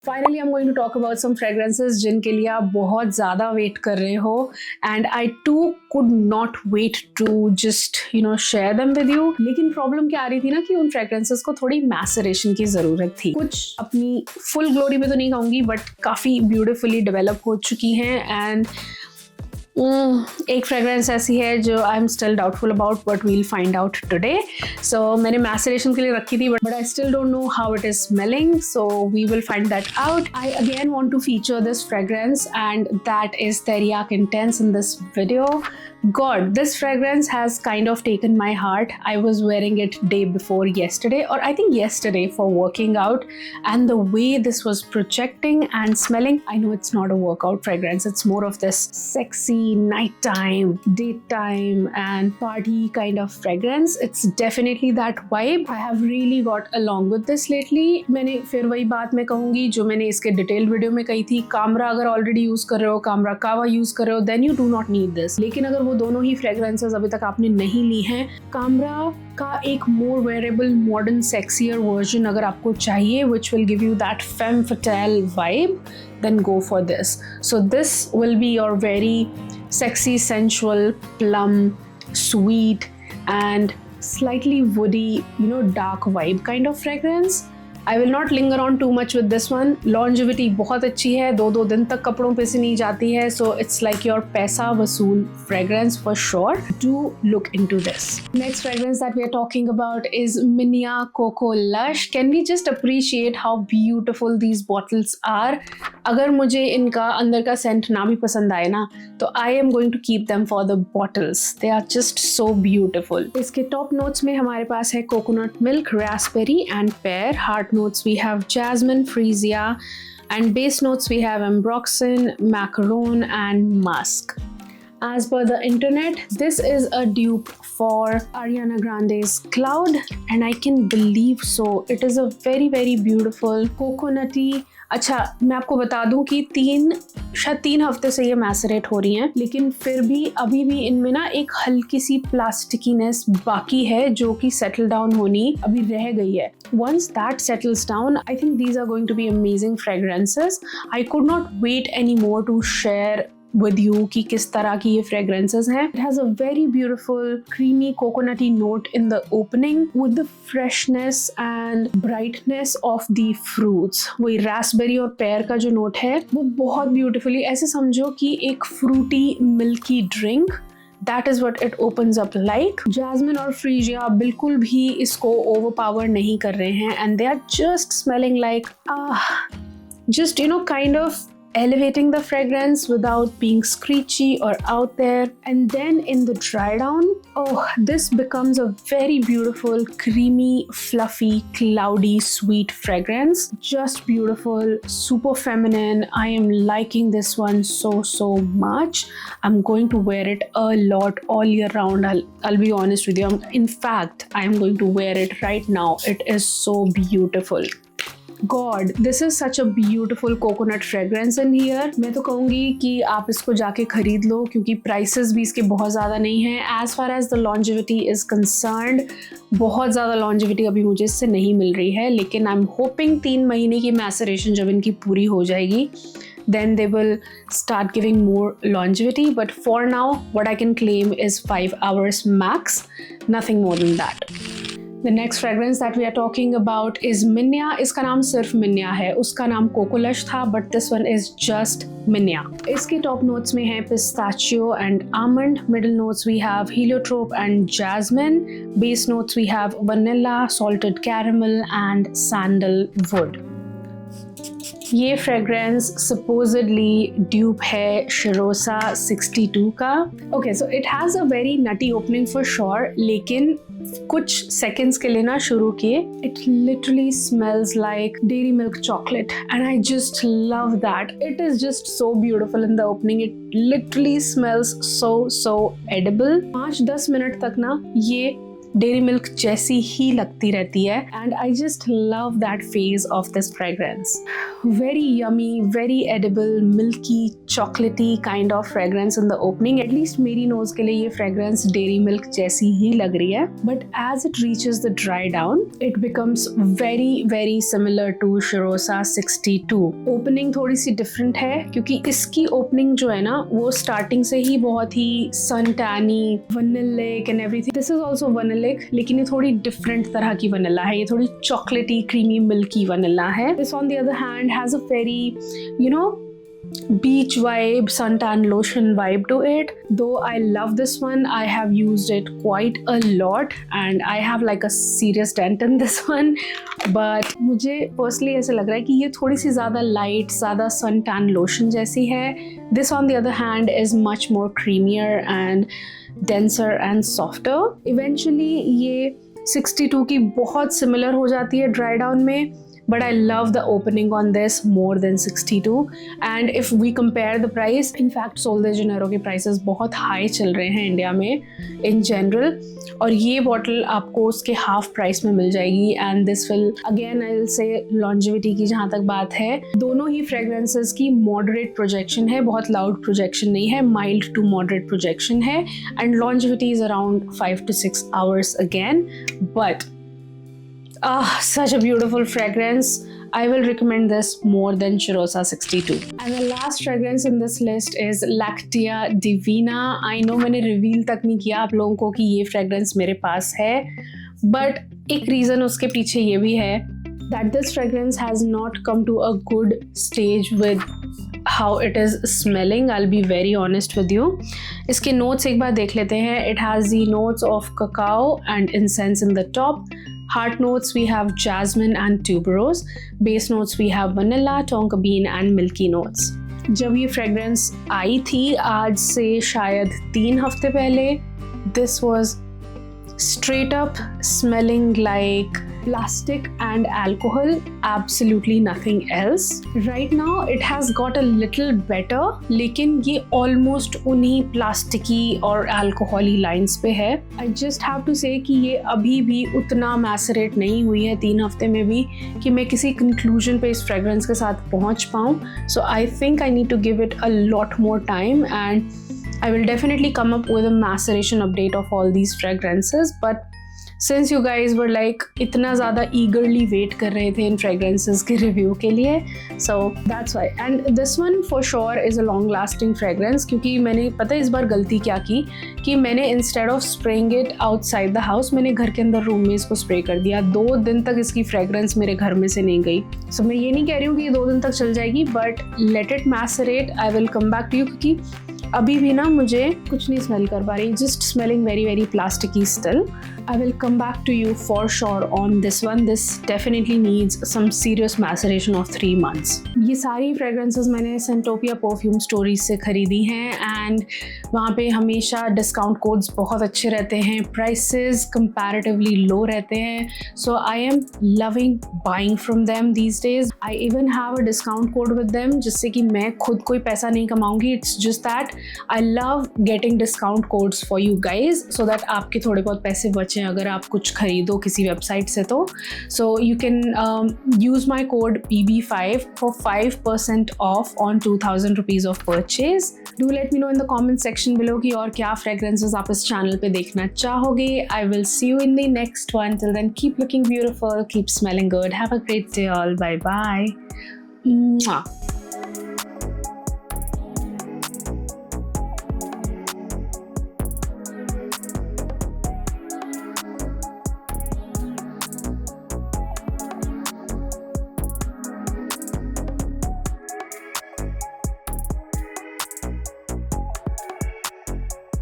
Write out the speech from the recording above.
Finally, I'm going to talk about some fragrances जिनके लिए आप बहुत ज़्यादा वेट कर रहे हो and I too could not wait to just share them with you. लेकिन प्रॉब्लम क्या आ रही थी ना कि उन फ्रेग्रेंसेस को थोड़ी मैसरेशन की ज़रूरत थी. कुछ अपनी फुल ग्लोरी में तो नहीं कहूँगी बट काफ़ी ब्यूटिफुली डेवलप हो चुकी हैं एंड एक फ्रेग्रेंस ऐसी है जो I am still doubtful about but we'll find out today. So मैंने मैसरेशन के लिए रखी थी but I still don't know how it is smelling, so we will find that out. I again want to feature this fragrance and that is Teriyaki Intense in this video. God, this fragrance has kind of taken my heart. I was wearing it day before yesterday, or I think yesterday, for working out, and the way this was projecting and smelling, I know it's not a workout fragrance, it's more of this sexy nighttime, daytime and party kind of fragrance. It's definitely that vibe. I have really got along with this lately. मैंने फिर वही बात मैं कहूँगी जो मैंने इसके detail video में कही थी. कामरा अगर ऑलरेडी यूज कर रहे हो, कामरा कावा यूज कर रहे हो, then you do not need this. लेकिन अगर वो दोनों ही फ्रेग्रेंसेस अभी तक आपने नहीं ली हैं, कामरा का एक मोर वेरेबल मॉडर्न सेक्सियर वर्जन अगर आपको चाहिए which will give you that femme fatale vibe, then go for this. So this will be your very sexy, sensual, plum, sweet and slightly woody, dark vibe kind of fragrance. I will not linger on too much with this one. Longevity बहुत अच्छी है, 2 दिन तक कपड़ों पे से नहीं जाती है, so it's like your पैसा वसूल fragrance for sure. Do look into this. Next fragrance that we are talking about is Minya Coco Lush. Can we just appreciate how beautiful these bottles are? अगर मुझे इनका अंदर का scent ना भी पसंद आए ना, तो I am going to keep them for the bottles. They are just so beautiful. इसके top notes में हमारे पास है coconut milk, raspberry and pear. Heart notes we have jasmine, freesia, and base notes we have ambroxan, macaron and musk. As per the internet, this is a dupe for Ariana Grande's Cloud and I can believe so. It is a very very beautiful coconutty. अच्छा, मैं आपको बता दूं कि शायद 3 हफ्ते से ये मैसरेट हो रही हैं, लेकिन फिर भी अभी भी इनमें ना एक हल्की सी प्लास्टिकीनेस बाकी है जो कि सेटल डाउन होनी अभी रह गई है. Once that settles down, I think these are going to be amazing fragrances. I could not wait anymore to share with you कि किस तरह की ये fragrances हैं. It has a very beautiful creamy coconutty note in the opening with the freshness and brightness of the fruits. वही raspberry और pear का जो note है वो बहुत beautifully, ऐसे समझो कि एक fruity milky drink. That is what it opens up like. Jasmine और freesia बिल्कुल भी इसको overpower नहीं कर रहे हैं and they are just smelling like just kind of elevating the fragrance without being screechy or out there. And then in the dry down, this becomes a very beautiful, creamy, fluffy, cloudy, sweet fragrance. Just beautiful, super feminine. I am liking this one so much. I'm going to wear it a lot all year round. I'll be honest with you. In fact, I am going to wear it right now. It is so beautiful. God, this is such a beautiful coconut fragrance in here. मैं तो कहूँगी कि आप इसको जाके खरीद लो क्योंकि prices भी इसके बहुत ज़्यादा नहीं हैं. As far as the longevity is concerned, बहुत ज़्यादा longevity अभी मुझे इससे नहीं मिल रही है, लेकिन I'm hoping 3 महीने की maceration जब इनकी पूरी हो जाएगी, then they will start giving more longevity. But for now, what I can claim is 5 hours max, nothing more than that. The next fragrance that we are talking about is Minya. इसका नाम सिर्फ Minya है, उसका नाम Coco Lush था, but this one is just Minya. इसके top notes में है pistachio and almond. Middle notes we have heliotrope and jasmine. Base notes we have vanilla, salted caramel and sandalwood. ये फ्रेग्रेंस supposedly dupe है Shirosa 62 का. Okay, so it has a very nutty opening for sure, लेकिन कुछ seconds के लिए ना शुरू किए, it literally smells like dairy milk chocolate and I just love that. It is just so beautiful in the opening. It literally smells so edible. 5-10 minute तक ना ये डेयरी मिल्क जैसी ही लगती रहती है and I just love that phase of this fragrance. Very yummy, very edible, milky, chocolatey kind of fragrance in the opening. At least मेरी nose के लिए ये फ्रेग्रेंस डेयरी मिल्क जैसी ही लग रही है. But as it reaches the dry down it becomes very very similar to शिरोसा 62. Opening थोड़ी सी डिफरेंट है क्योंकि इसकी ओपनिंग जो है ना वो स्टार्टिंग से ही बहुत ही सन टैनी, vanillic and everything. This is also vanillic, लेकिन ये थोड़ी डिफरेंट तरह की वनिला है. ये थोड़ी चॉकलेटी, क्रीमी, मिल्की वनिला है. This on the other hand has a very beach vibe, suntan lotion vibe to it. Though I love this one, I have used it quite a lot and I have like a serious dent in this one. But मुझे personally ऐसा लग रहा है कि ये थोड़ी सी ज़्यादा light, ज़्यादा suntan lotion जैसी है. This on the other hand is much more creamier and denser and softer. Eventually ये 62 की बहुत similar हो जाती है dry down में. But I love the opening on this more than 62. And if we compare the price, in fact Sol de Janeiro के prices बहुत high चल रहे हैं इंडिया में in general. और ये बॉटल आपको उसके हाफ प्राइस में मिल जाएगी. And this will again I'll say longevity की जहाँ तक बात है, दोनों ही fragrances की moderate projection है, बहुत loud projection नहीं है, mild to moderate projection है. And longevity is around 5 to 6 hours again. But such a beautiful fragrance. I will recommend this more than Chirosa 62. And the last fragrance in this list is Lactia Divina. I know मैंने reveal तक नहीं किया आप लोगों को कि ये fragrance मेरे पास है, but एक reason उसके पीछे ये भी है that this fragrance has not come to a good stage with how it is smelling. I'll be very honest with you. इसके notes एक बार देख लेते हैं. It has the notes of cacao and incense in the top. Heart notes we have jasmine and tuberose. Base notes we have vanilla, tonka bean and milky notes. जब ये fragrance आई थी आज से शायद 3 हफ्ते पहले, this was straight up smelling like plastic and alcohol, absolutely nothing else. Right now it has got a little better, लेकिन ये almost उन्हीं plasticky और alcohol lines पे है. I just have to say कि ये अभी भी उतना macerate नहीं हुई है 3 हफ्ते में भी कि मैं किसी conclusion पे इस fragrance के साथ पहुँच पाऊँ. So I think I need to give it a lot more time and I will definitely come up with a maceration update of all these fragrances. But since you guys were like इतना ज़्यादा eagerly wait कर रहे थे इन fragrances के review के लिए, so that's why. And this one for sure is a long lasting fragrance क्योंकि मैंने पता है इस बार गलती क्या की कि मैंने instead of spraying it outside the house मैंने घर के अंदर रूम में इसको स्प्रे कर दिया. 2 दिन तक इसकी fragrance मेरे घर में से नहीं गई. So मैं ये नहीं कह रही हूँ कि 2 दिन तक चल जाएगी, but let it macerate. I will come back to you क्योंकि अभी भी ना मुझे कुछ नहीं स्मेल कर पा रही, just smelling very very plasticky still. I will come back to you for sure on this one. This definitely needs some serious maceration of 3 months. ये सारी fragrances मैंने Scentopia Perfume Stories से खरीदी हैं and वहाँ पे हमेशा discount codes बहुत अच्छे रहते हैं, prices comparatively low रहते हैं. So I am loving buying from them these days. I even have a discount code with them जिससे कि मैं खुद कोई पैसा नहीं कमाऊंगी. It's just that I love getting discount codes for you guys so that आपके थोड़े बहुत पैसे बचें अगर आप कुछ खरीदो किसी वेबसाइट से तो. So you can use my code PB5 for 5% off on 2000 rupees of purchase. Do let me know in the comment section below कि और क्या fragrances आप इस channel पे देखना चाहोगे. I will see you in the next one. Till then, keep looking beautiful, keep smelling good. Have a great day all. Bye bye. Mwah.